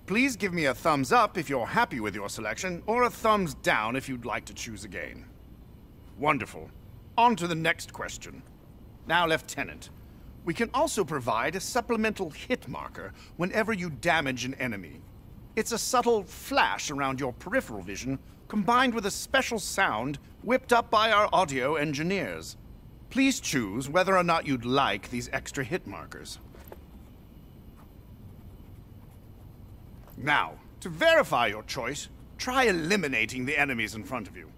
Please give me a thumbs up if you're happy with your selection, or a thumbs down if you'd like to choose again. Wonderful. On to the next question. Now, Lieutenant, we can also provide a supplemental hit marker whenever you damage an enemy. It's a subtle flash around your peripheral vision, combined with a special sound whipped up by our audio engineers. Please choose whether or not you'd like these extra hit markers. Now, to verify your choice, try eliminating the enemies in front of you.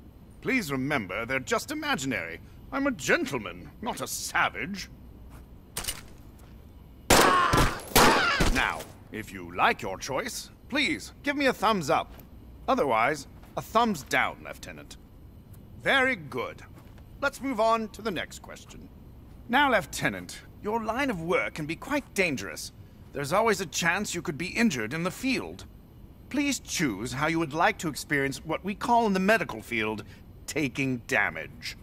Please remember, they're just imaginary. I'm a gentleman, not a savage. Now, if you like your choice, please give me a thumbs up. Otherwise, a thumbs down, Lieutenant. Very good. Let's move on to the next question. Now, Lieutenant, your line of work can be quite dangerous. There's always a chance you could be injured in the field. Please choose how you would like to experience what we call in the medical field, taking damage.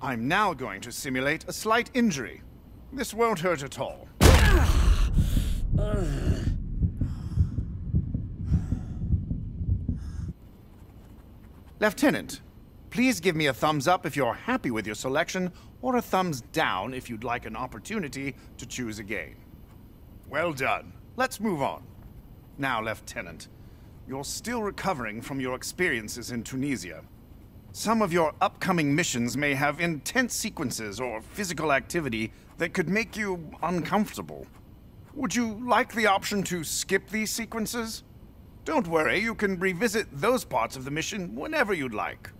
I'm now going to simulate a slight injury. This won't hurt at all. Lieutenant, please give me a thumbs up if you're happy with your selection, or a thumbs down if you'd like an opportunity to choose again. Well done. Let's move on. Now, Lieutenant, you're still recovering from your experiences in Tunisia. Some of your upcoming missions may have intense sequences or physical activity that could make you uncomfortable. Would you like the option to skip these sequences? Don't worry, you can revisit those parts of the mission whenever you'd like.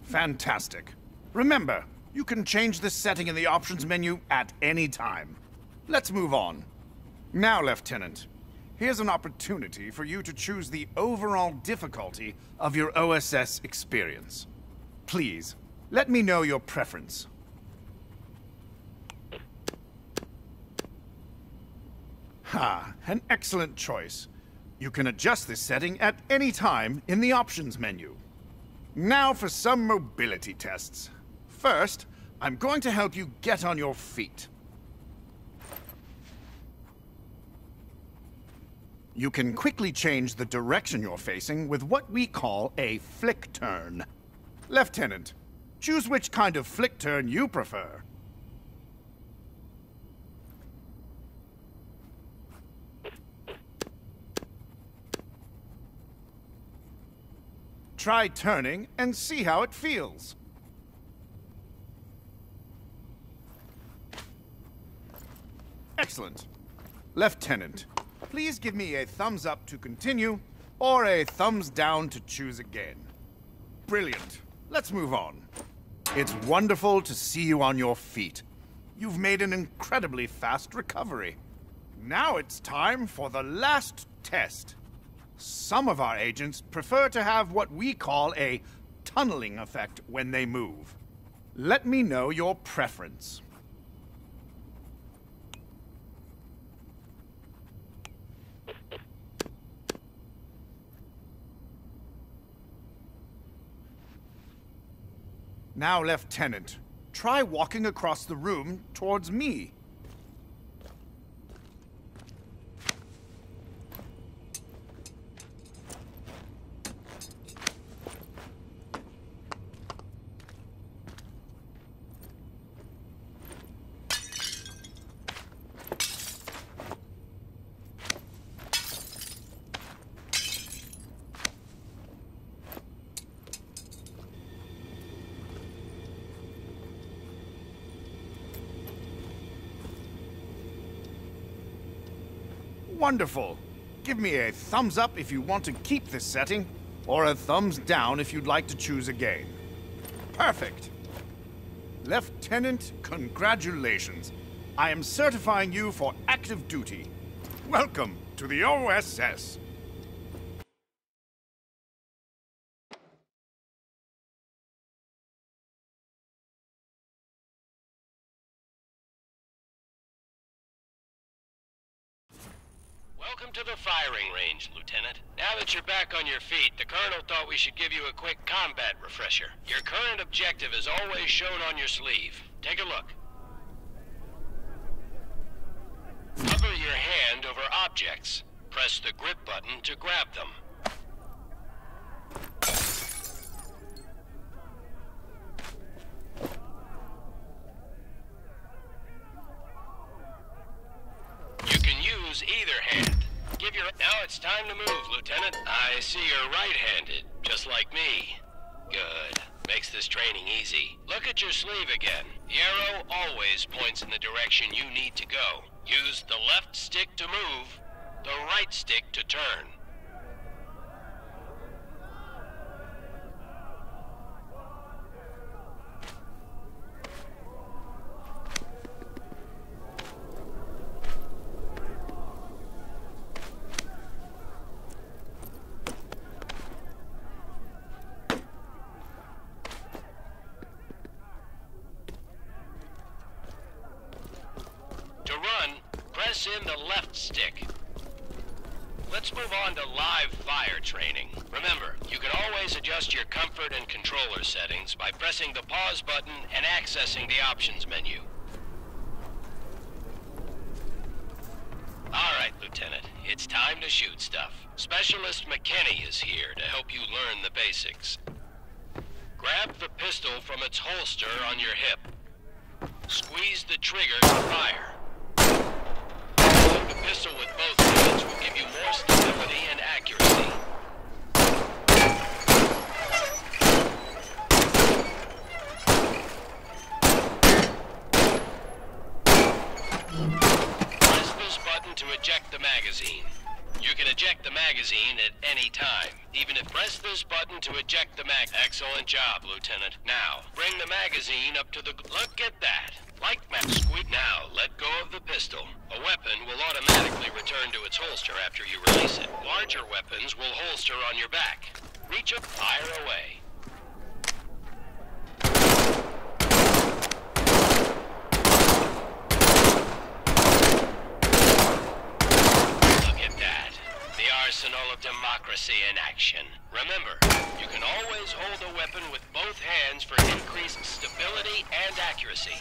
Fantastic. Remember, you can change this setting in the options menu at any time. Let's move on. Now, Lieutenant, here's an opportunity for you to choose the overall difficulty of your OSS experience. Please, let me know your preference. An excellent choice. You can adjust this setting at any time in the options menu. Now for some mobility tests. First, I'm going to help you get on your feet. You can quickly change the direction you're facing with what we call a flick turn. Lieutenant, choose which kind of flick turn you prefer. Try turning and see how it feels. Excellent. Lieutenant, please give me a thumbs up to continue, or a thumbs down to choose again. Brilliant. Let's move on. It's wonderful to see you on your feet. You've made an incredibly fast recovery. Now it's time for the last test. Some of our agents prefer to have what we call a tunneling effect when they move. Let me know your preference. Now, Lieutenant, try walking across the room towards me. Wonderful. Give me a thumbs up if you want to keep this setting, or a thumbs down if you'd like to choose again. Perfect. Lieutenant, congratulations. I am certifying you for active duty. Welcome to the OSS. Welcome to the firing range, Lieutenant. Now that you're back on your feet, the Colonel thought we should give you a quick combat refresher. Your current objective is always shown on your sleeve. Take a look. Hover your hand over objects. Press the grip button to grab them. You can use either hand. Now it's time to move, Lieutenant. I see you're right-handed, just like me. Good. Makes this training easy. Look at your sleeve again. The arrow always points in the direction you need to go. Use the left stick to move, the right stick to turn. Press in the left stick. Let's move on to live fire training. Remember, you can always adjust your comfort and controller settings by pressing the pause button and accessing the options menu. Alright, Lieutenant, it's time to shoot stuff. Specialist McKinney is here to help you learn the basics. Grab the pistol from its holster on your hip. Squeeze the trigger to fire. The pistol with both hands will give you more stability and accuracy. Press this button to eject the magazine. You can eject the magazine at any time. Even if press this button to eject the mag. Excellent job, Lieutenant. Now, bring the magazine up to the... Look at that. Like squeak. Now, let go of the pistol. A weapon will automatically return to its holster after you release it. Larger weapons will holster on your back. Reach up, fire away. Look at that. The arsenal of democracy in action. Remember, you can always hold a weapon with both hands for increased stability and accuracy.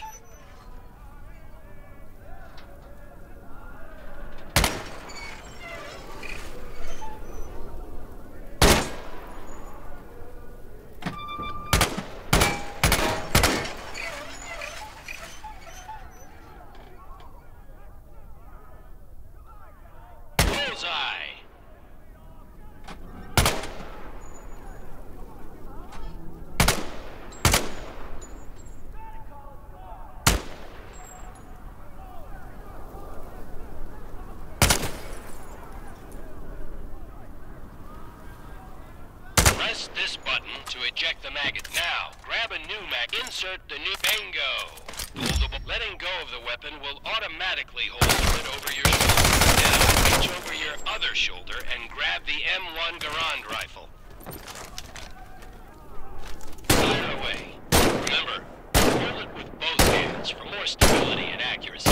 Press this button to eject the magazine. Now, grab a new mag. Insert the new bingo. Letting go of the weapon will automatically holster it over your shoulder. Now, reach over your other shoulder and grab the M1 Garand rifle. Fire away. Remember, hold it with both hands for more stability and accuracy.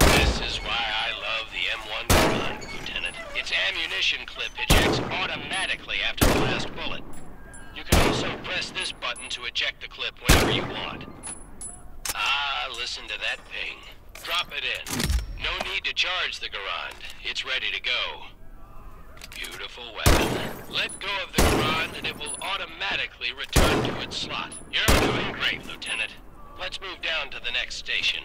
This is why I love the M1 Garand, Lieutenant. Its ammunition clip ejects automatically after the last bullet. You can also press this button to eject the clip whenever you want. Ah, listen to that ping. Drop it in. No need to charge the Garand. It's ready to go. Beautiful weapon. Let go of the Garand and it will automatically return to its slot. You're doing great, Lieutenant. Let's move down to the next station.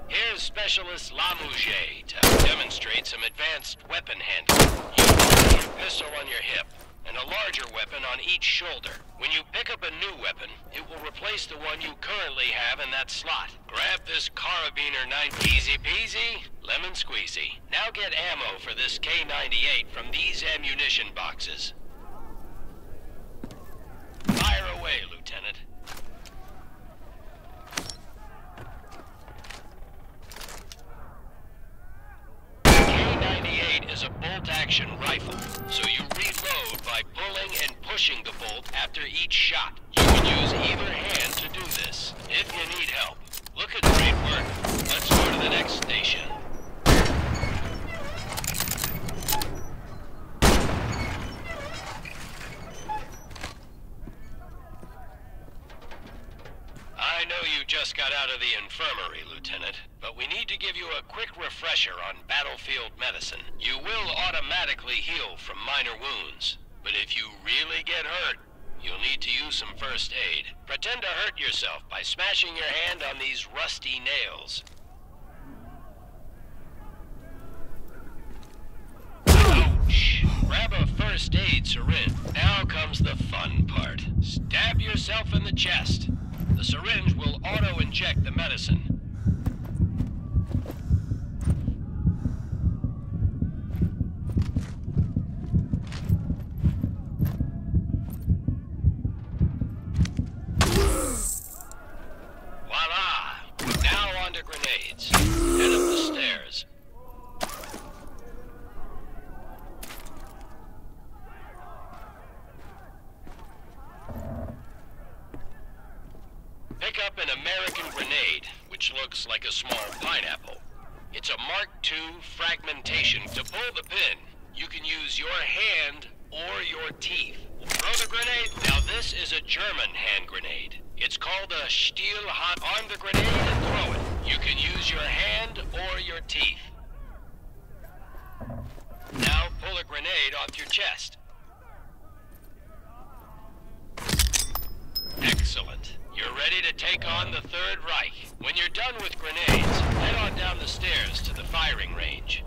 Here's Specialist Lamouche to demonstrate some advanced weapon handling. You hold your pistol on your hip, and a larger weapon on each shoulder. When you pick up a new weapon, it will replace the one you currently have in that slot. Grab this Carabiner 9. Easy peasy, lemon squeezy. Now get ammo for this K98 from these ammunition boxes. Fire away, Lieutenant. Is a bolt-action rifle, so you reload by pulling and pushing the bolt after each shot. You can use either hand to do this, if you need help. Look at great work. Let's go to the next station. I know you just got out of the infirmary, Lieutenant, but we need to give you a quick refresher on battlefield medicine. You will automatically heal from minor wounds, but if you really get hurt, you'll need to use some first aid. Pretend to hurt yourself by smashing your hand on these rusty nails. Ouch! Grab a first aid syringe. Now comes the fun part. Stab yourself in the chest. The syringe will auto-inject the medicine. Voila! Now on to grenades. Head up the stairs. Pick up an American grenade, which looks like a small pineapple. It's a Mark II fragmentation. To pull the pin, you can use your hand or your teeth. Throw the grenade. Now this is a German hand grenade. It's called a Stielhand. Arm the grenade and throw it. You can use your hand or your teeth. Now pull a grenade off your chest. Excellent. You're ready to take on the Third Reich. When you're done with grenades, head on down the stairs to the firing range.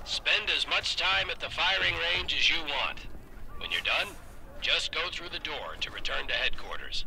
Spend as much time at the firing range as you want. When you're done, just go through the door to return to headquarters.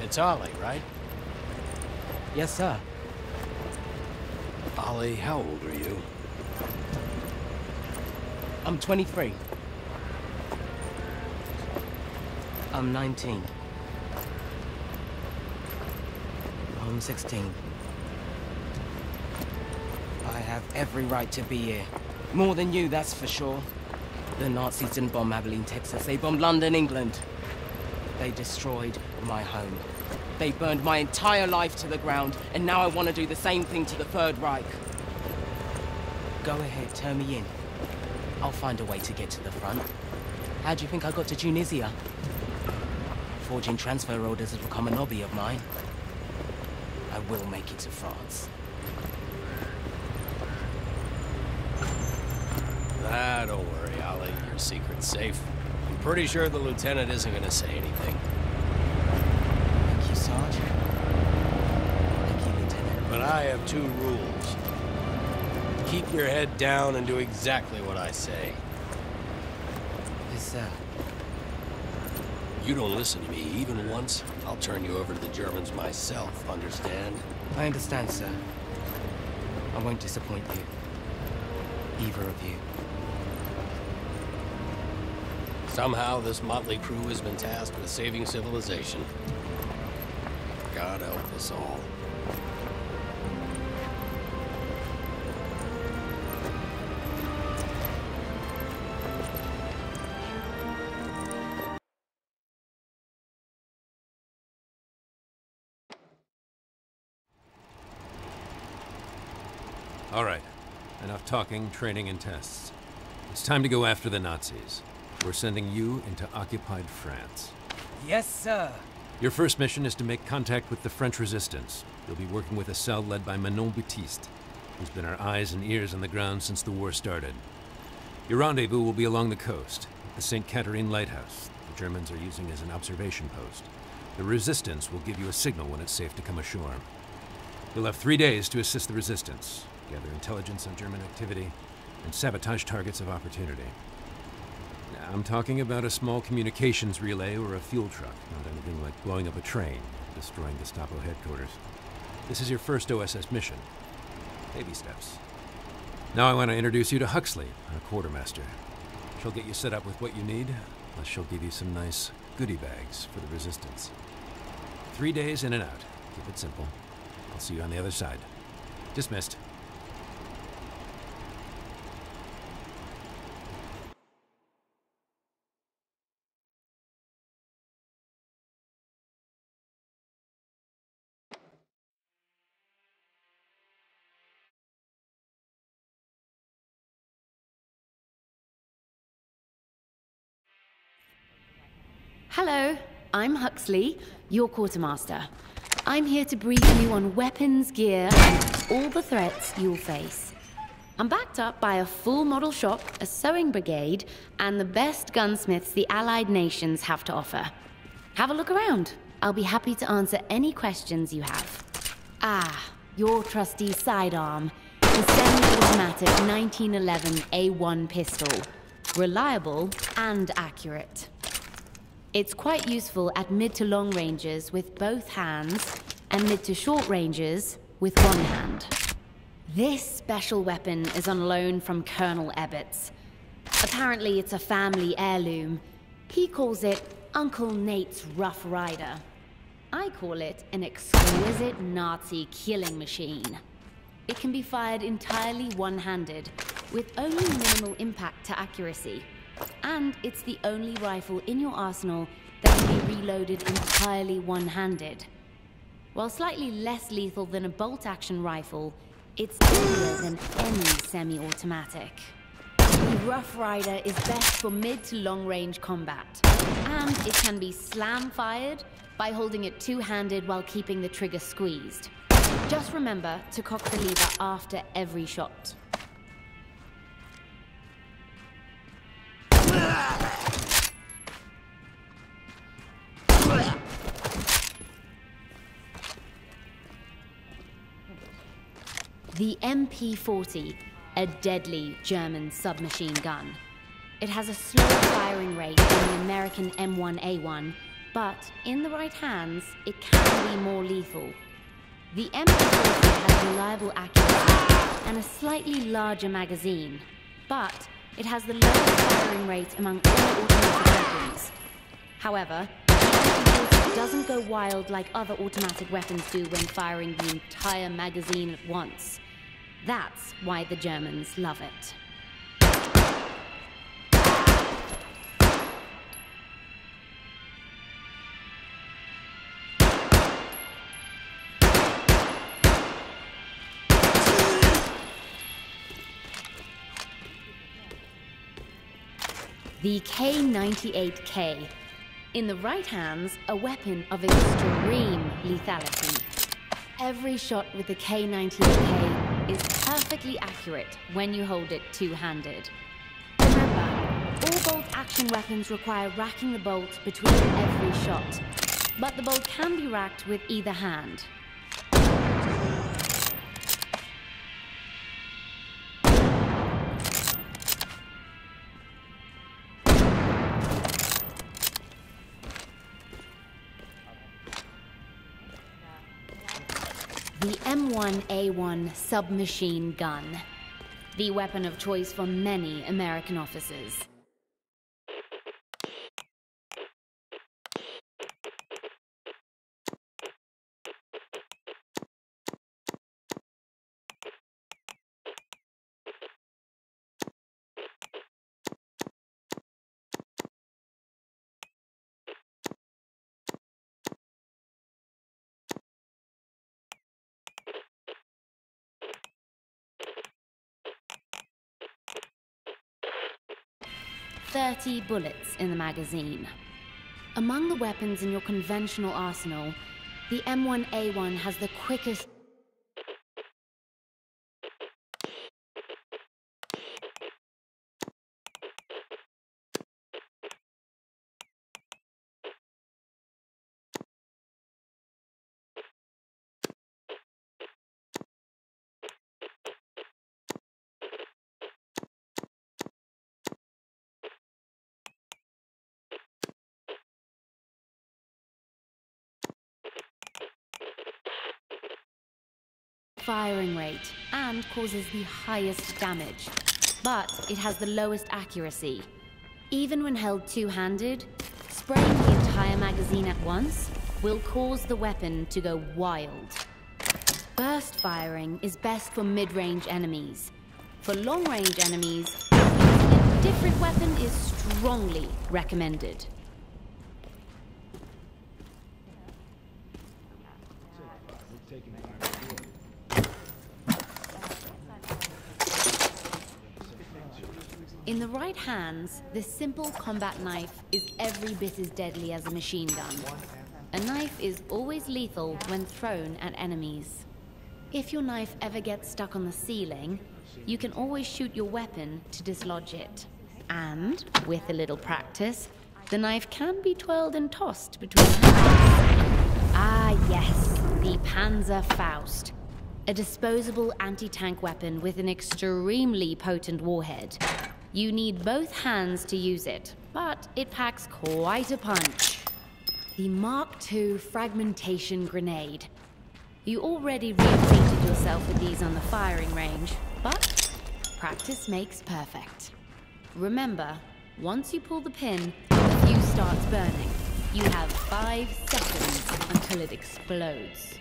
It's Ollie, right? Yes, sir. Ollie, how old are you? I'm 23. I'm 19. I'm 16. I have every right to be here. More than you, that's for sure. The Nazis didn't bomb Abilene, Texas. They bombed London, England. They destroyed my home. They burned my entire life to the ground, and now I want to do the same thing to the Third Reich. Go ahead, turn me in. I'll find a way to get to the front. How do you think I got to Tunisia? Forging transfer orders has become a hobby of mine. I will make it to France. Ah, don't worry, Ollie. Your secret's safe. I'm pretty sure the lieutenant isn't gonna say anything. Thank you, Sarge. Thank you, Lieutenant. But I have two rules. Keep your head down and do exactly what I say. Yes, sir. You don't listen to me even once, I'll turn you over to the Germans myself, understand? I understand, sir. I won't disappoint you. Either of you. Somehow this motley crew has been tasked with saving civilization. God help us all. All right. Enough talking, training, and tests. It's time to go after the Nazis. We're sending you into occupied France. Yes, sir. Your first mission is to make contact with the French resistance. You'll be working with a cell led by Manon Baptiste, who's been our eyes and ears on the ground since the war started. Your rendezvous will be along the coast, at the St. Catherine Lighthouse. The Germans are using as an observation post. The resistance will give you a signal when it's safe to come ashore. You'll have 3 days to assist the resistance, gather intelligence on German activity, and sabotage targets of opportunity. Now, I'm talking about a small communications relay or a fuel truck, not anything like blowing up a train, destroying Gestapo headquarters. This is your first OSS mission. Baby steps. Now I want to introduce you to Huxley, our quartermaster. She'll get you set up with what you need, plus she'll give you some nice goodie bags for the resistance. 3 days in and out. Keep it simple. I'll see you on the other side. Dismissed. Hello, I'm Huxley, your quartermaster. I'm here to brief you on weapons, gear, and all the threats you'll face. I'm backed up by a full model shop, a sewing brigade, and the best gunsmiths the Allied nations have to offer. Have a look around. I'll be happy to answer any questions you have. Ah, your trusty sidearm, the semi-automatic 1911 A1 pistol. Reliable and accurate. It's quite useful at mid to long ranges with both hands, and mid to short ranges with one hand. This special weapon is on loan from Colonel Ebbets. Apparently it's a family heirloom. He calls it Uncle Nate's Rough Rider. I call it an exquisite Nazi killing machine. It can be fired entirely one-handed, with only minimal impact to accuracy. And it's the only rifle in your arsenal that can be reloaded entirely one-handed. While slightly less lethal than a bolt-action rifle, it's deadlier than any semi-automatic. The Rough Rider is best for mid to long-range combat, and it can be slam-fired by holding it two-handed while keeping the trigger squeezed. Just remember to cock the lever after every shot. The MP-40, a deadly German submachine gun. It has a slower firing rate than the American M1A1, but in the right hands, it can be more lethal. The M1 has reliable accuracy and a slightly larger magazine, but it has the lowest firing rate among all automatic weapons. However, the M1 doesn't go wild like other automatic weapons do when firing the entire magazine at once. That's why the Germans love it. The K98K. In the right hands, a weapon of extreme lethality. Every shot with the K98K is perfectly accurate when you hold it two-handed. Remember, all bolt-action weapons require racking the bolt between every shot, but the bolt can be racked with either hand. The M1A1 submachine gun, the weapon of choice for many American officers. .30 bullets in the magazine. Among the weapons in your conventional arsenal, the M1A1 has the quickest firing rate and causes the highest damage, but it has the lowest accuracy. Even when held two-handed, spraying the entire magazine at once will cause the weapon to go wild. Burst firing is best for mid-range enemies. For long-range enemies, using a different weapon is strongly recommended. In the right hands, this simple combat knife is every bit as deadly as a machine gun. A knife is always lethal when thrown at enemies. If your knife ever gets stuck on the ceiling, you can always shoot your weapon to dislodge it. And, with a little practice, the knife can be twirled and tossed between hands. Ah yes, the Panzerfaust. A disposable anti-tank weapon with an extremely potent warhead. You need both hands to use it, but it packs quite a punch. The Mark II fragmentation grenade. You already reacquainted yourself with these on the firing range, but practice makes perfect. Remember, once you pull the pin, the fuse starts burning. You have 5 seconds until it explodes.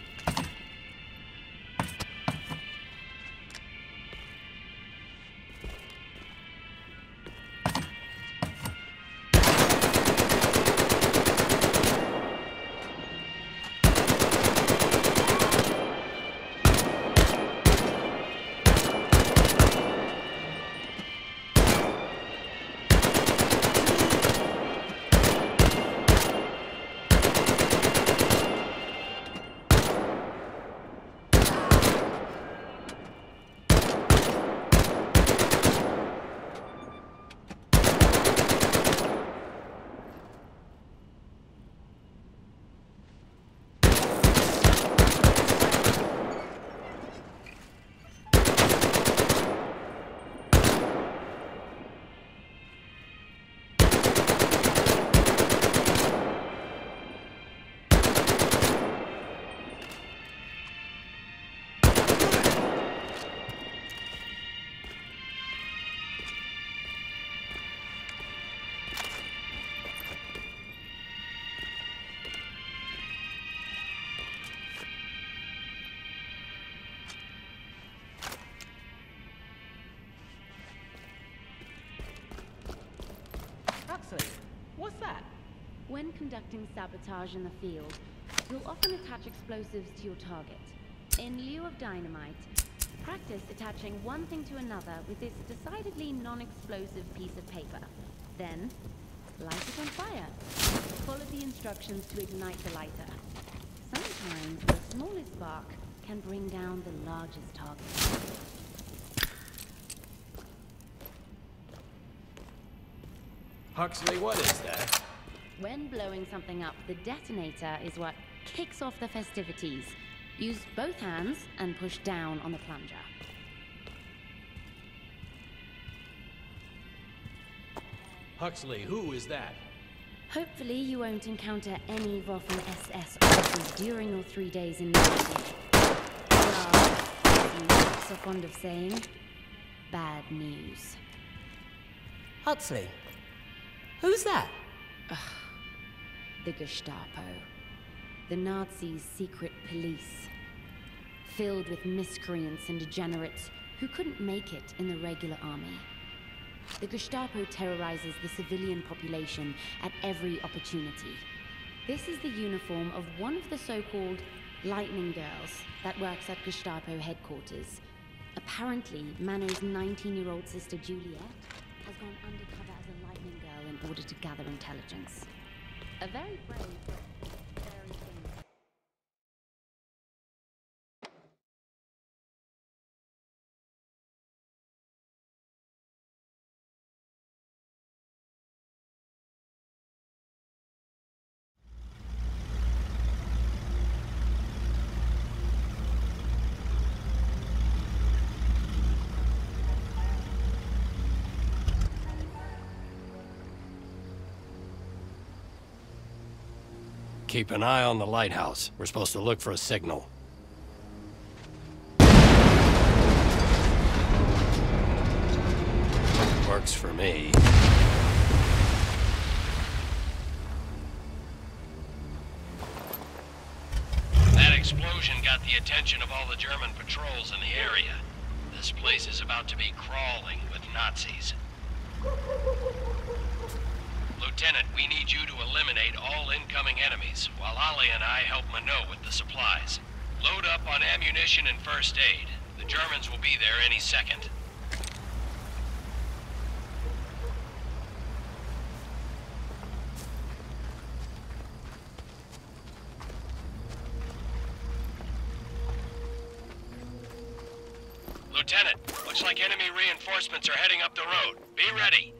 Huxley, what's that? When conducting sabotage in the field, you'll often attach explosives to your target. In lieu of dynamite, practice attaching one thing to another with this decidedly non-explosive piece of paper. Then, light it on fire. Follow the instructions to ignite the lighter. Sometimes the smallest spark can bring down the largest target. Huxley, what is that? When blowing something up, the detonator is what kicks off the festivities. Use both hands and push down on the plunger. Huxley, who is that? Hopefully you won't encounter any Waffen SS officers during your 3 days in Normandy. As so fond of saying, bad news. Huxley, who's that? The Gestapo. The Nazis' secret police. Filled with miscreants and degenerates who couldn't make it in the regular army. The Gestapo terrorizes the civilian population at every opportunity. This is the uniform of one of the so-called Lightning Girls that works at Gestapo headquarters. Apparently, Mano's 19-year-old sister Juliet has gone undercover as a Lightning Girl in order to gather intelligence. A very brave but very dangerous. Keep an eye on the lighthouse. We're supposed to look for a signal. Works for me. That explosion got the attention of all the German patrols in the area. This place is about to be crawling with Nazis. Lieutenant, we need you to eliminate all incoming enemies, while Ali and I help Minot with the supplies. Load up on ammunition and first aid. The Germans will be there any second. Lieutenant, looks like enemy reinforcements are heading up the road. Be ready.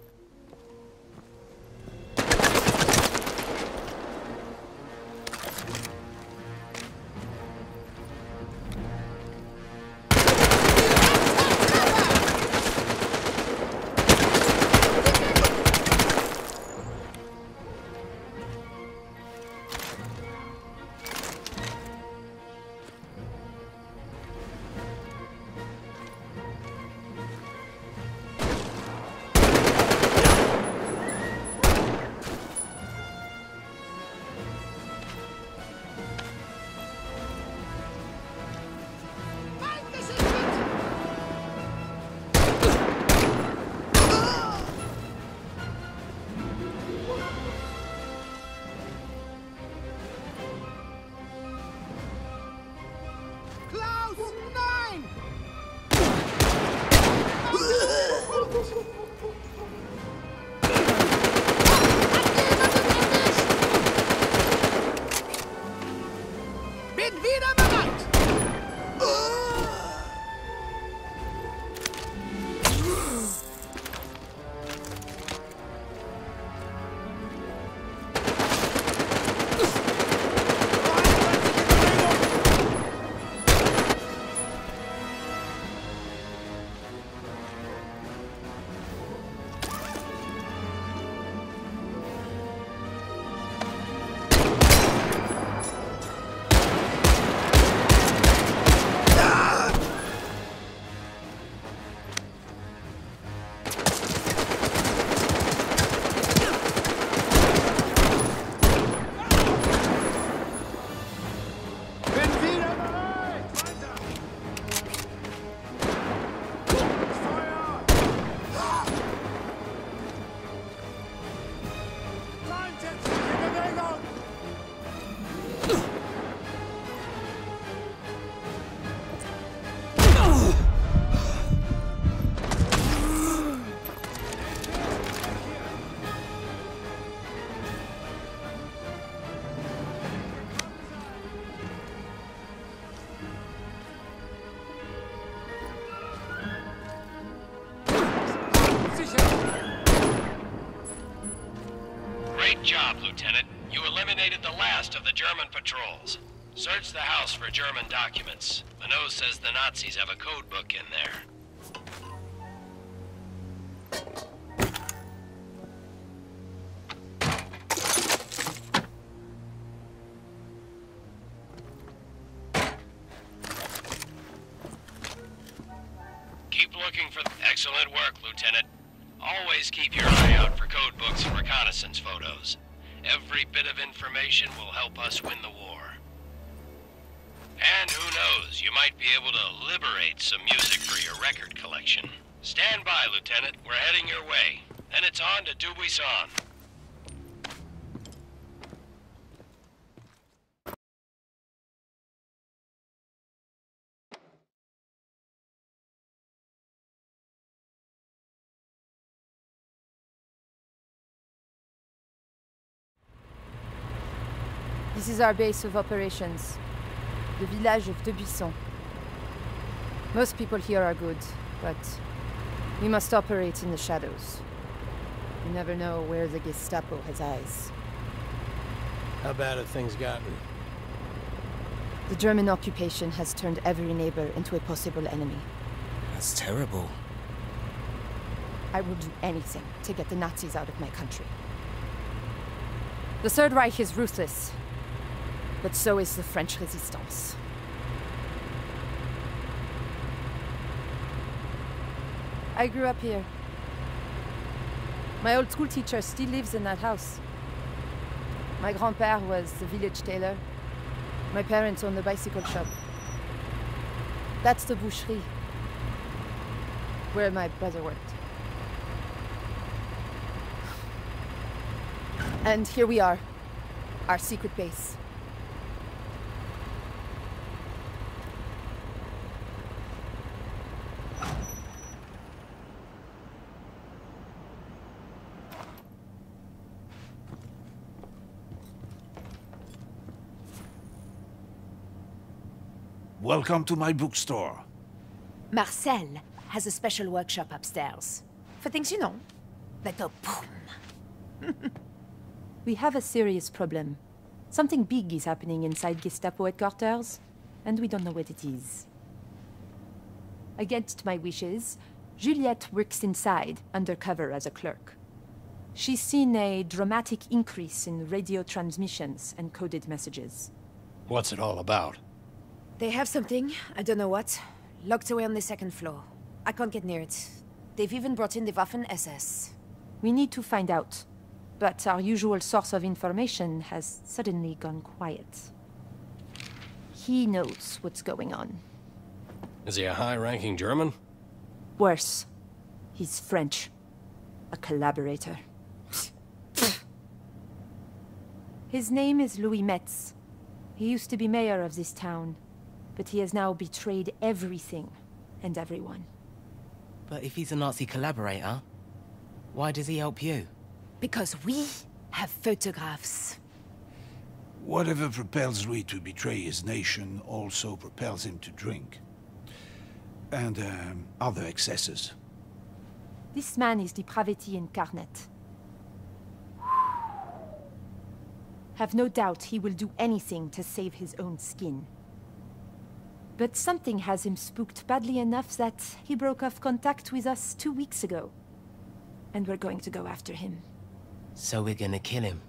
the last of the German patrols. Search the house for German documents. Minot says the Nazis have a code book in there. Keep looking for... Excellent work, Lieutenant. Always keep your eye out for code books and reconnaissance photos. Every bit of information will help us win the war. And who knows, you might be able to liberate some music for your record collection. Stand by, Lieutenant. We're heading your way. Then it's on to Dubuisson. This is our base of operations, the village of Dubuisson. Most people here are good, but we must operate in the shadows. You never know where the Gestapo has eyes. How bad have things gotten? The German occupation has turned every neighbor into a possible enemy. That's terrible. I will do anything to get the Nazis out of my country. The Third Reich is ruthless, but so is the French resistance. I grew up here. My old school teacher still lives in that house. My grand-père was the village tailor. My parents owned the bicycle shop. That's the boucherie, where my brother worked. And here we are, our secret base. Welcome to my bookstore. Marcel has a special workshop upstairs. For things you know, that go boom. We have a serious problem. Something big is happening inside Gestapo headquarters, and we don't know what it is. Against my wishes, Juliette works inside, undercover as a clerk. She's seen a dramatic increase in radio transmissions and coded messages. What's it all about? They have something, I don't know what, locked away on the second floor. I can't get near it. They've even brought in the Waffen-SS. We need to find out, but our usual source of information has suddenly gone quiet. He knows what's going on. Is he a high-ranking German? Worse, he's French. A collaborator. His name is Louis Metz. He used to be mayor of this town, but he has now betrayed everything and everyone. But if he's a Nazi collaborator, why does he help you? Because we have photographs. Whatever propels Louis to betray his nation also propels him to drink. And other excesses. This man is depravity incarnate. Have no doubt he will do anything to save his own skin. But something has him spooked badly enough that he broke off contact with us 2 weeks ago. And we're going to go after him. So we're gonna kill him?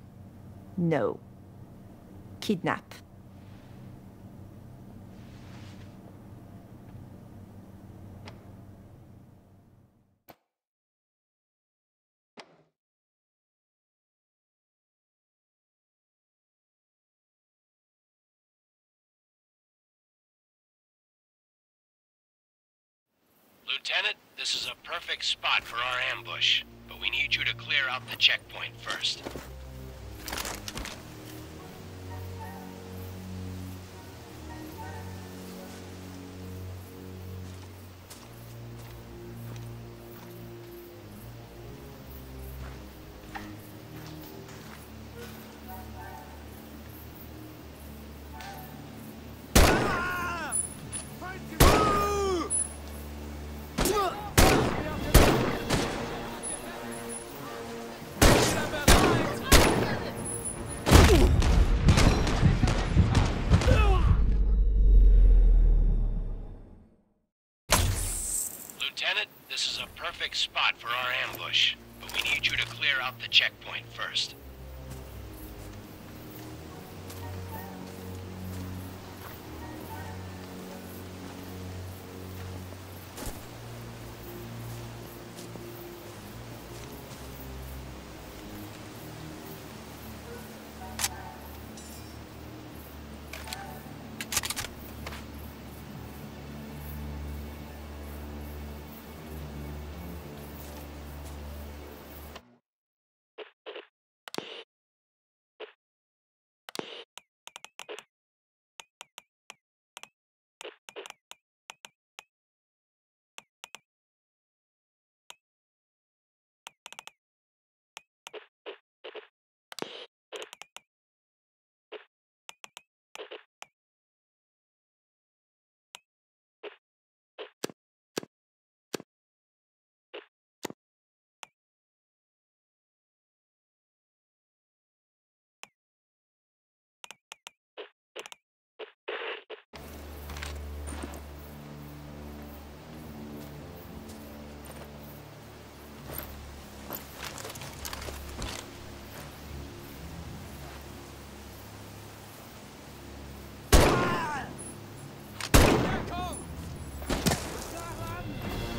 No. Kidnap. Lieutenant, this is a perfect spot for our ambush, but we need you to clear out the checkpoint first. push, but we need you to clear out the checkpoint first.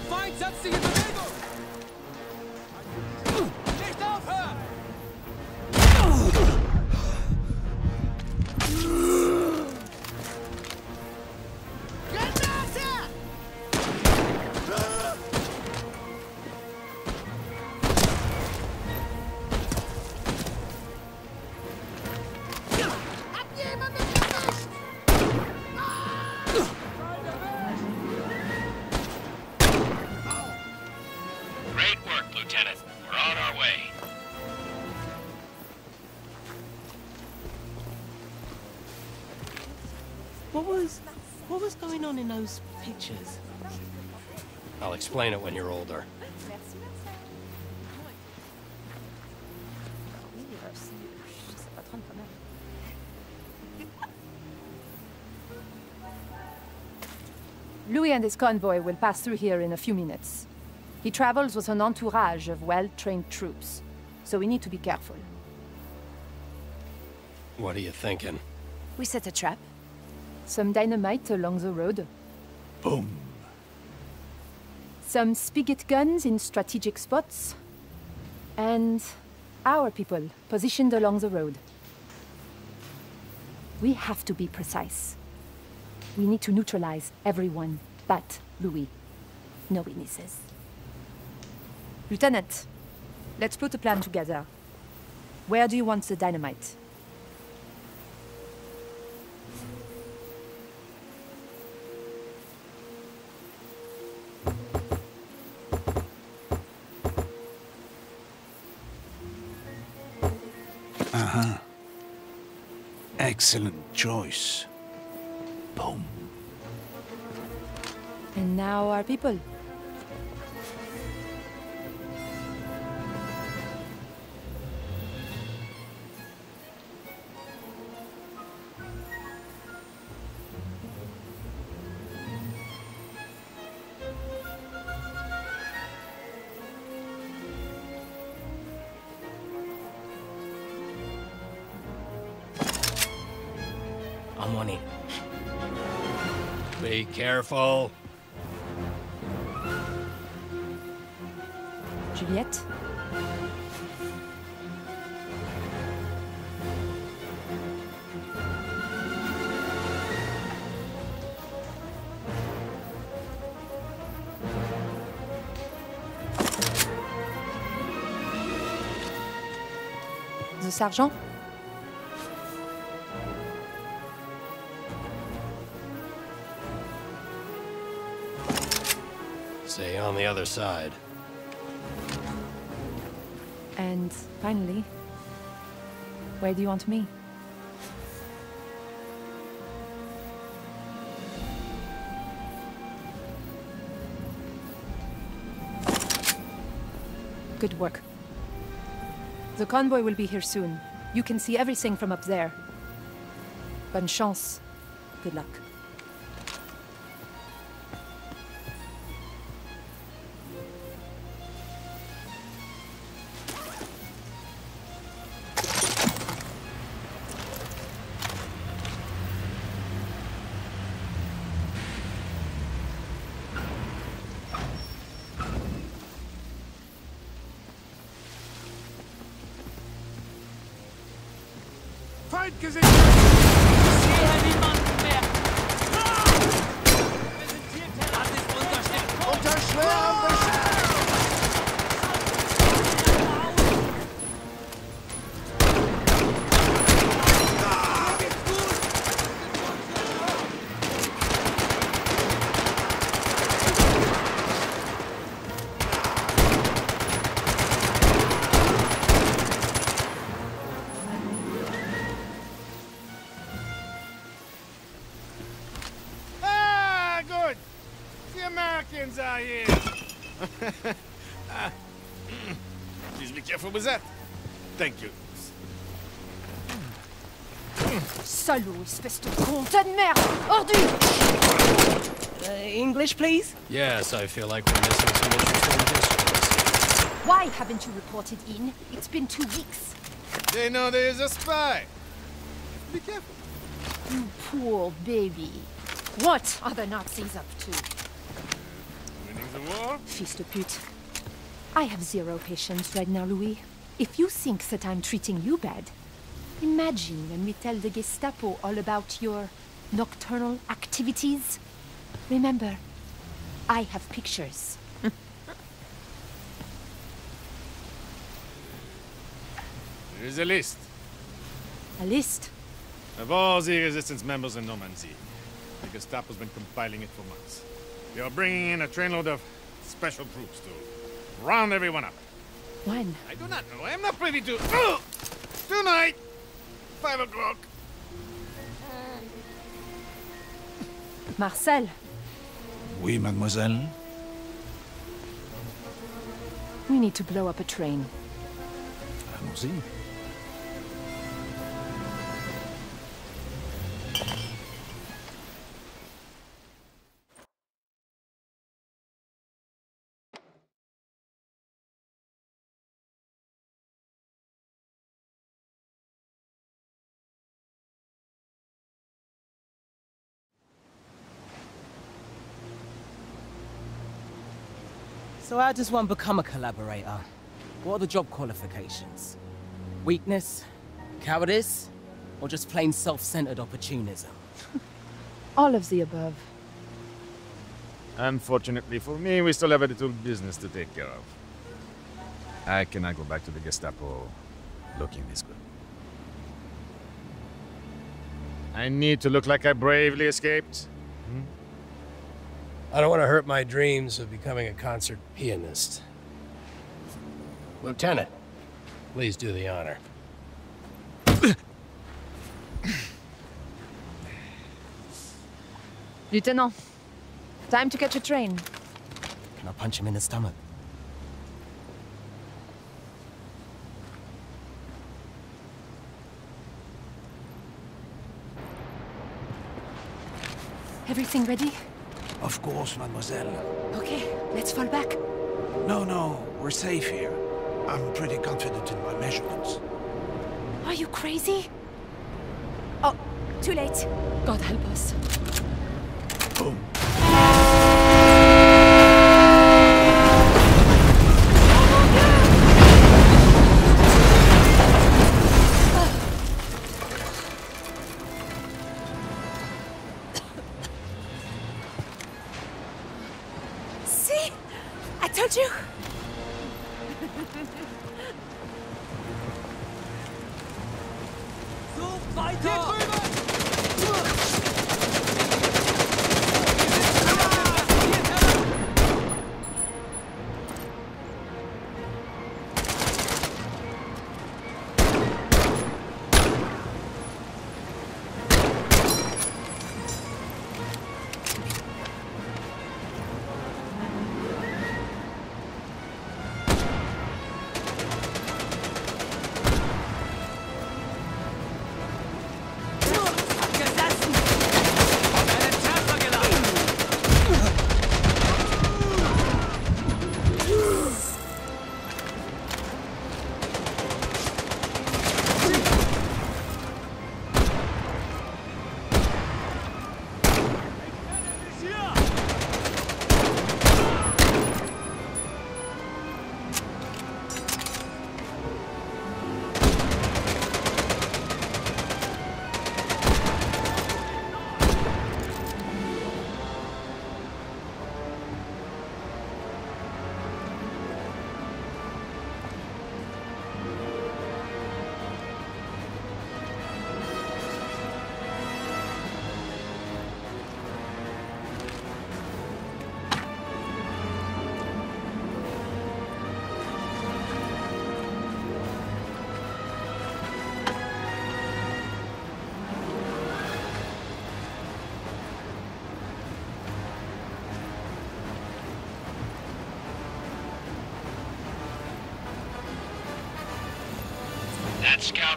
Feindsätzliche Bewegung! Nicht aufhören! Granate! Hat jemand mich erwischt? Great work, Lieutenant. We're on our way. What was going on in those pictures? I'll explain it when you're older. Louis and his convoy will pass through here in a few minutes. He travels with an entourage of well-trained troops, so we need to be careful. What are you thinking? We set a trap. Some dynamite along the road. Boom. Some spigot guns in strategic spots. And our people positioned along the road. We have to be precise. We need to neutralize everyone but Louis. No witnesses. Lieutenant, let's put a plan together. Where do you want the dynamite? Uh-huh. Excellent choice. Boom. And now our people. I'm on it. Be careful. Juliette? The sergeant? Stay on the other side. And finally, where do you want me? Good work. The convoy will be here soon. You can see everything from up there. Bonne chance. Good luck. Ah, good. The Americans are here. Please be careful with that. Thank you. Salaud, espèce de con, tas de merde! Ordure! English, please? Yes, I feel like we're missing some interesting history. Why haven't you reported in? It's been 2 weeks. They know there is a spy. Be careful. You poor baby. What are the Nazis up to? Winning the war? Fils de pute. I have zero patience right now, Louis. If you think that I'm treating you bad, imagine when we tell the Gestapo all about your nocturnal activities. Remember, I have pictures. There is a list A list? of all the resistance members in Normandy. The Gestapo's been compiling it for months. They are bringing in a trainload of special troops to round everyone up. When? I do not know. I am not privy to... Tonight! 5 o'clock. Marcel, Oui, mademoiselle? we need to blow up a train. Allons-y. So how does one become a collaborator? What are the job qualifications? Weakness? Cowardice? Or just plain self-centered opportunism? All of the above. Unfortunately for me, we still have a little business to take care of. I cannot go back to the Gestapo looking this good. I need to look like I bravely escaped. I don't want to hurt my dreams of becoming a concert pianist. Lieutenant, please do the honor. Lieutenant, time to catch a train. Can I punch him in the stomach? Everything ready? Of course, mademoiselle. Okay, let's fall back. No, we're safe here. I'm pretty confident in my measurements. Are you crazy? Oh, too late. God help us. Boom. See? I told you.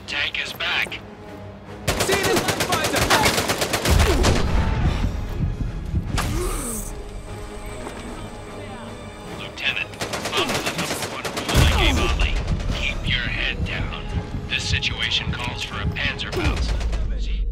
tank is back. Lieutenant, follow the #1 rule I gave Ollie. Keep your head down. This situation calls for a Panzerfaust. See?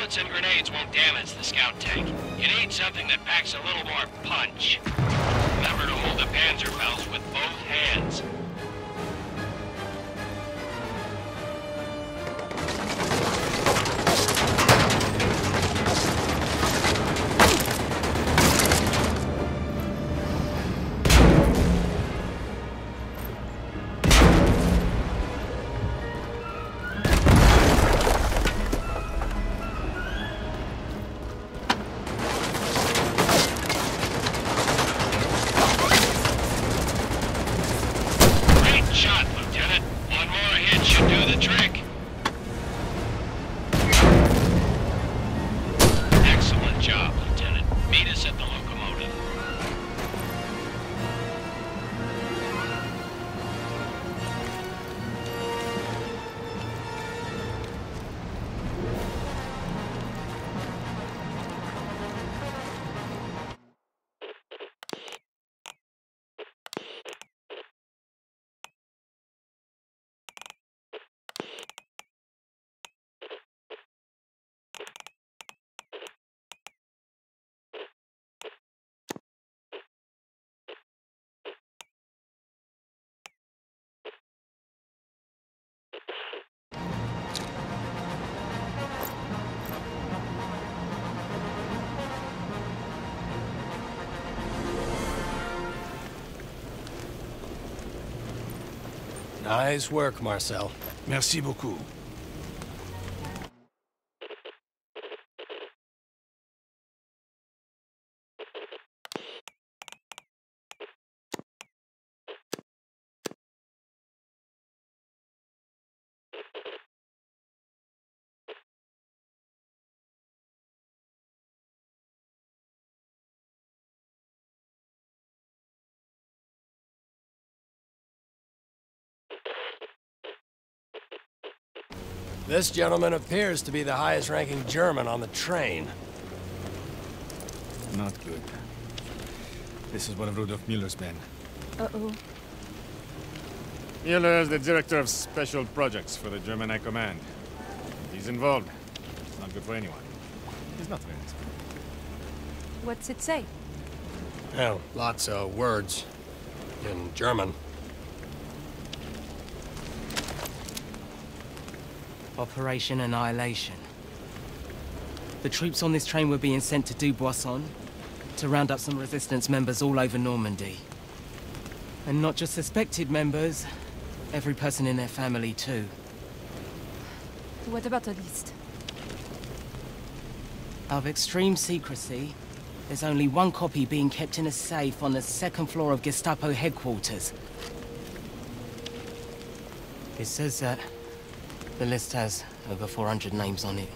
bullets and grenades won't damage the scout tank. You need something that packs a little more punch. Remember to hold the Panzerfaust with both hands. Nice work, Marcel. Merci beaucoup. This gentleman appears to be the highest-ranking German on the train. Not good. This is one of Rudolf Müller's men. Uh-oh. Müller is the director of special projects for the German High Command. He's involved. It's not good for anyone. He's not very nice. What's it say? Well, lots of words in German. Operation Annihilation. The troops on this train were being sent to Dubuisson to round up some resistance members all over Normandy. And not just suspected members, every person in their family too. What about the list? Of extreme secrecy, there's only one copy being kept in a safe on the second floor of Gestapo headquarters. It says that the list has over 400 names on it.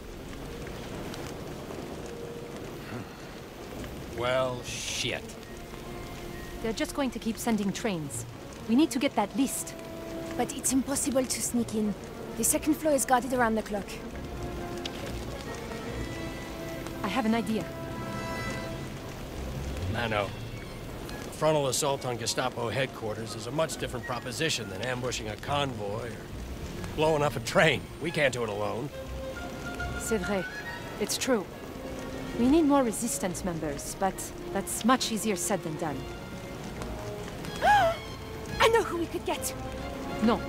Well, shit. They're just going to keep sending trains. We need to get that list. But it's impossible to sneak in. The second floor is guarded around the clock. I have an idea. I know. A frontal assault on Gestapo headquarters is a much different proposition than ambushing a convoy or blowing up a train. We can't do it alone. C'est vrai. It's true. We need more resistance members, but that's much easier said than done. I know who we could get! No.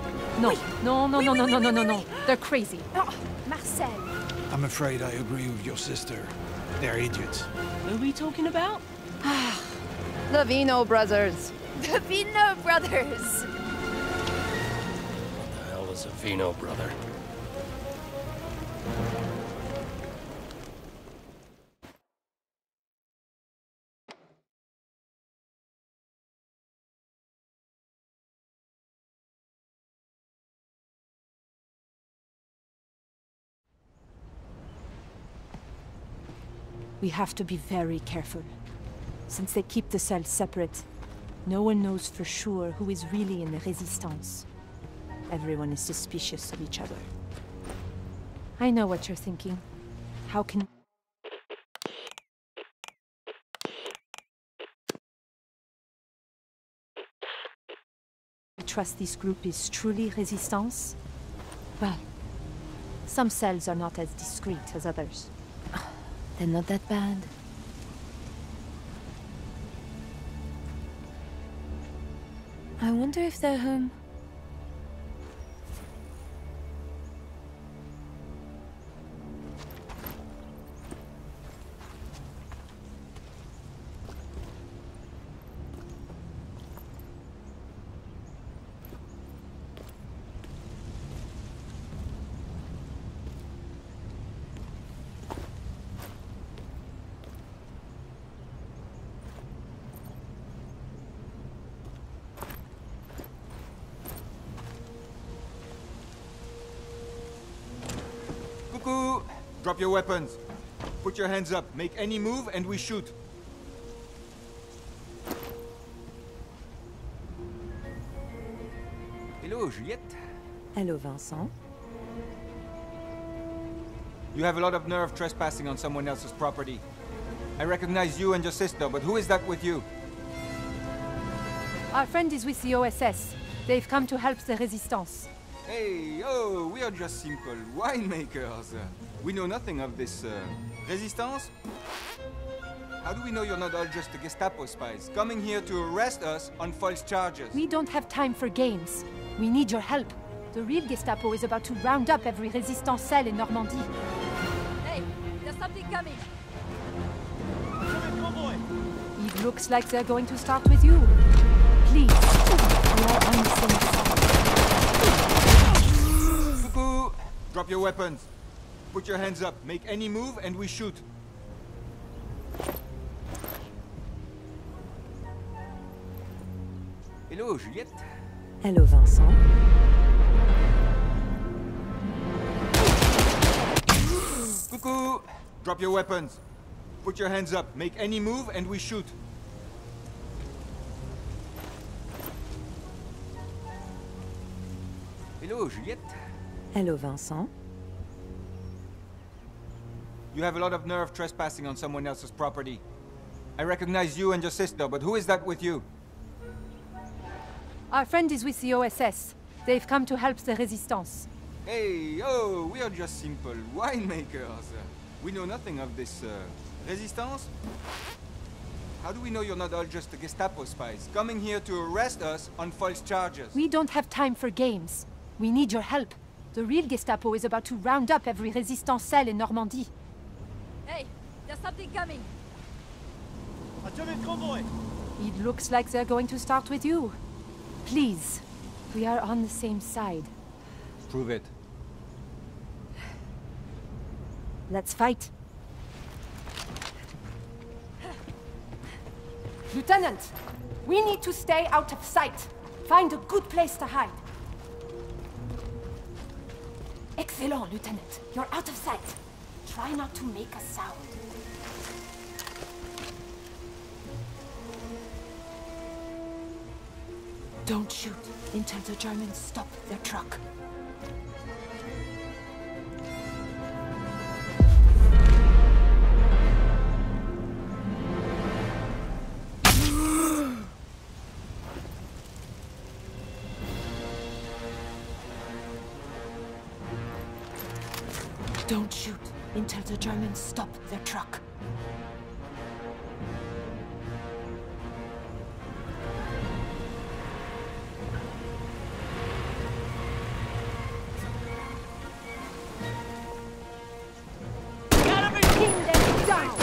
They're crazy. Oh, Marcel. I'm afraid I agree with your sister. They're idiots. Who are we talking about? The Vino brothers. The Vino brothers! What the hell is a Vino brother? We have to be very careful. Since they keep the cells separate, no one knows for sure who is really in the Resistance. Everyone is suspicious of each other. I know what you're thinking. How can... we trust this group is truly Resistance? Well, some cells are not as discreet as others. They're not that bad. I wonder if they're home. Cuckoo! Drop your weapons. Put your hands up. Make any move and we shoot. Hello, Juliette. Hello, Vincent. You have a lot of nerve trespassing on someone else's property. I recognize you and your sister, but who is that with you? Our friend is with the OSS. They've come to help the Resistance. Hey, oh, we are just simple winemakers. We know nothing of this, Resistance? How do we know you're not all just Gestapo spies, coming here to arrest us on false charges? We don't have time for games. We need your help. The real Gestapo is about to round up every Resistance cell in Normandy. Hey, there's something coming. It looks like they're going to start with you. Please, we are on the same side. Cuckoo! Drop your weapons. Put your hands up. Make any move and we shoot. Hello, Juliette. Hello, Vincent. Cuckoo! Drop your weapons. Put your hands up. Make any move and we shoot. Hello, Juliette. Hello, Vincent. You have a lot of nerve trespassing on someone else's property. I recognize you and your sister, but who is that with you? Our friend is with the OSS. They've come to help the Resistance. Hey, oh, we are just simple winemakers. We know nothing of this, Resistance? How do we know you're not all just Gestapo spies, coming here to arrest us on false charges? We don't have time for games. We need your help. The real Gestapo is about to round up every resistance cell in Normandy. Hey, there's something coming. It looks like they're going to start with you. Please, we are on the same side. Prove it. Let's fight. Lieutenant, we need to stay out of sight. Find a good place to hide. Excellent, Lieutenant. You're out of sight. Try not to make a sound. Don't shoot until the Germans stop their truck. Don't shoot until the Germans stop their truck. Pin them down!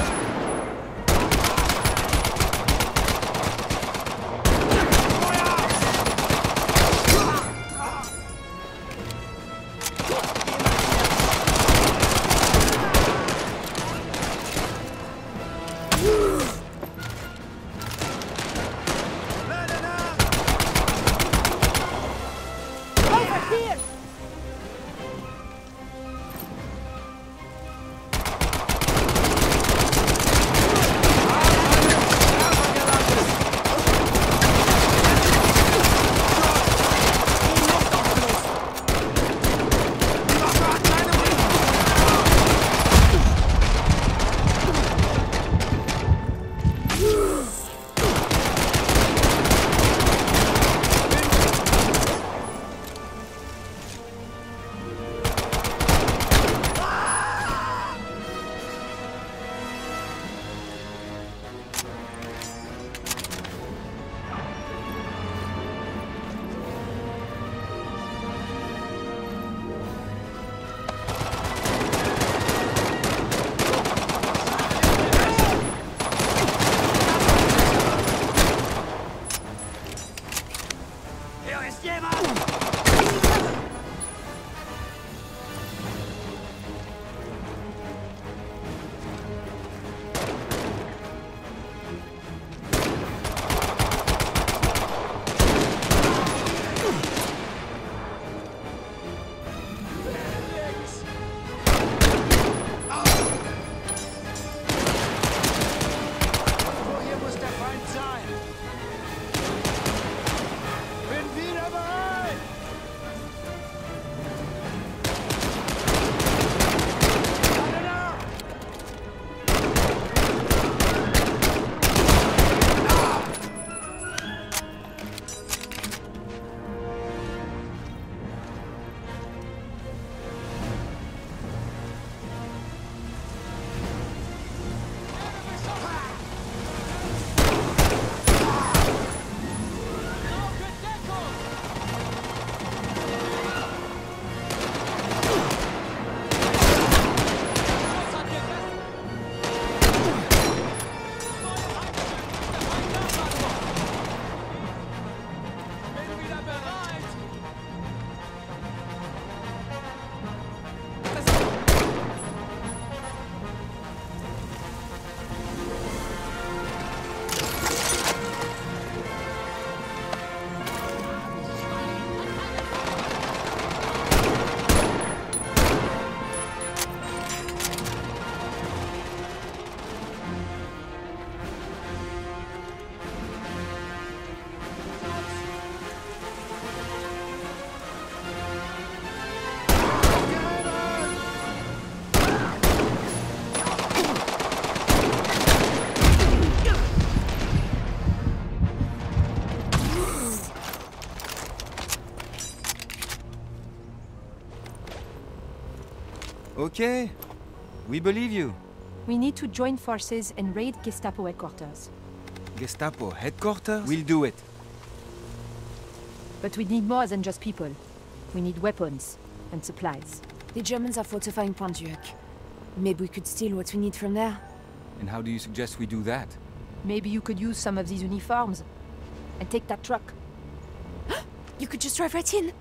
Okay, we believe you. We need to join forces and raid Gestapo headquarters. Gestapo headquarters? We'll do it. But we need more than just people. We need weapons. and supplies. The Germans are fortifying Pontduc. Maybe we could steal what we need from there. And how do you suggest we do that? Maybe you could use some of these uniforms and take that truck. You could just drive right in.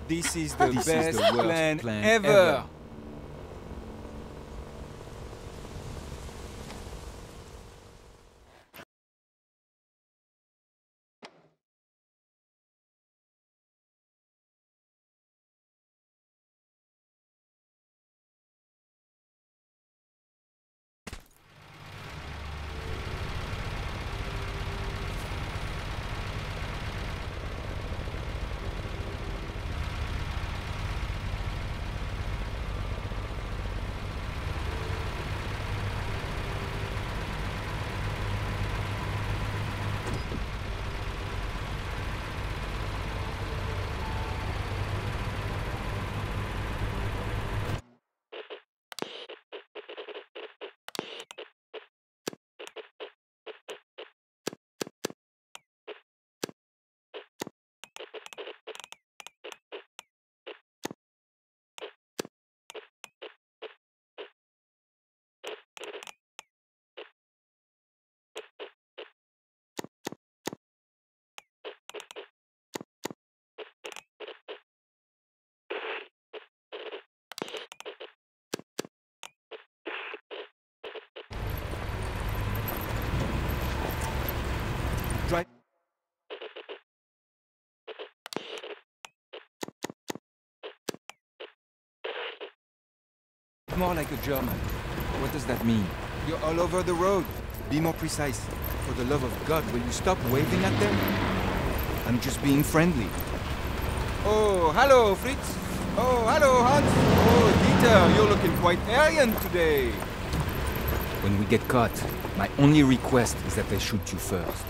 This is the This best is the worst plan, plan ever. ever. Drive. More like a German. What does that mean? You're all over the road. Be more precise. For the love of God, will you stop waving at them? I'm just being friendly. Oh, hello, Fritz. Oh, hello, Hans. Oh, Dieter, you're looking quite arrogant today. When we get caught, my only request is that they shoot you first.